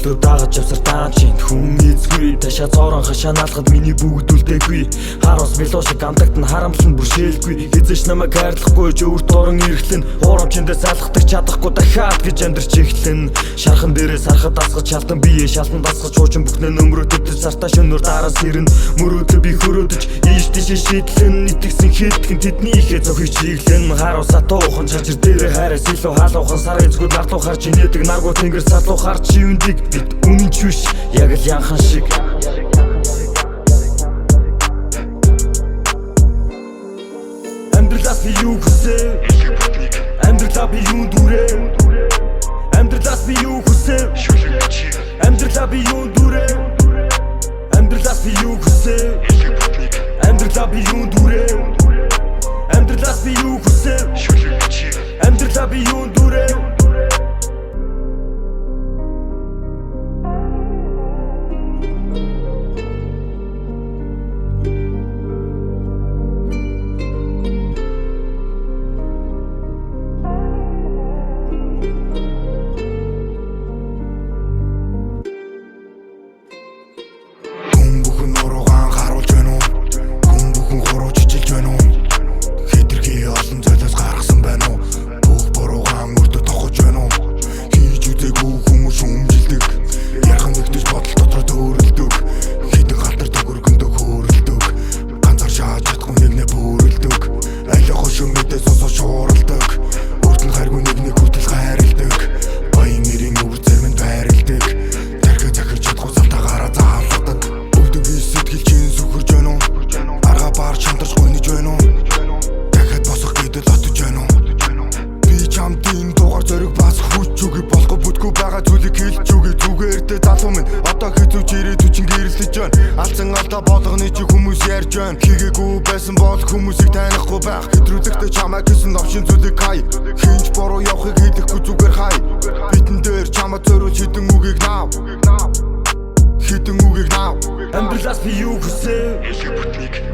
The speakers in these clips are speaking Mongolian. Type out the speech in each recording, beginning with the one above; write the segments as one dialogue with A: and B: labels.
A: Өглөө дагаж явсаар даанчин хүн эзгүй ташаа цорон хашаа наалахад миний бүгд үлдээгүй хараас мело шиг амтагт нь харамлан бүршээлгүй эзэж намайг хайрлахгүй ч өөрт орон ирэхлэн хуурамчиндээ салхдаг чадахгүй дахиад гэж амьдарч эхлэн шархан дээрээ сархад дасгаж шалтан бие шалтан дасгаж чуучин бүхнээ нөмрөөдөд сартаа шөнөөр дараас ирнэ мөрөөдөө би хөрөөдөж ийш тийш шийдлэн итгэсэн хитгэн тэдний ихэ зохиж чиглэн харуусаа туухан чажир дээрээ хайраас илүү халуухан сар эзгүүд нартлуу харж инээдэг наргуу тэнгэр сарлуу харж юундиг бид үнэнч биш яг л янхан шиг Амьдралаас би юу хүсэв Амьдралаа би юу дүрээ Амьдралаас би юу хүсэв Амьдралаа би юу дүрээ Амьдралаас би юу хүсэв Амьдралаа би юу дүрээ Амьдралаас би юу хүсэв Амьдралаа би юу дүрээ
B: Алцсан алдаа болгоны чи хүмүүс ярьж байна Хийгээгүй байсан бол хүмүүсийг танихгүй байх Хэтрүүлэгтэй чамайг гэсэн новшин зүйлийг хай Хинч боруу явахыг хийхгүй зүгээр хай Бидэн дээр чамаа зөрүүл хитэн үгийг нав Хитэн үгийг нав
A: Амьдралаас би юу хүсэв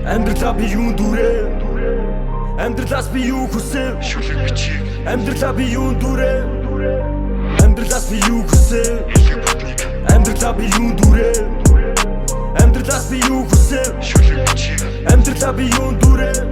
A: Амьдралаа би юу дүрээ Амьдралаас би юу хүсэв Амьдралаа би юу дүрээ Амьдралаас би юу хүсэв Амьдралаа би юу дүрээ Амьдралаас би юу хүсэв Амьдралаа би юу дүрээ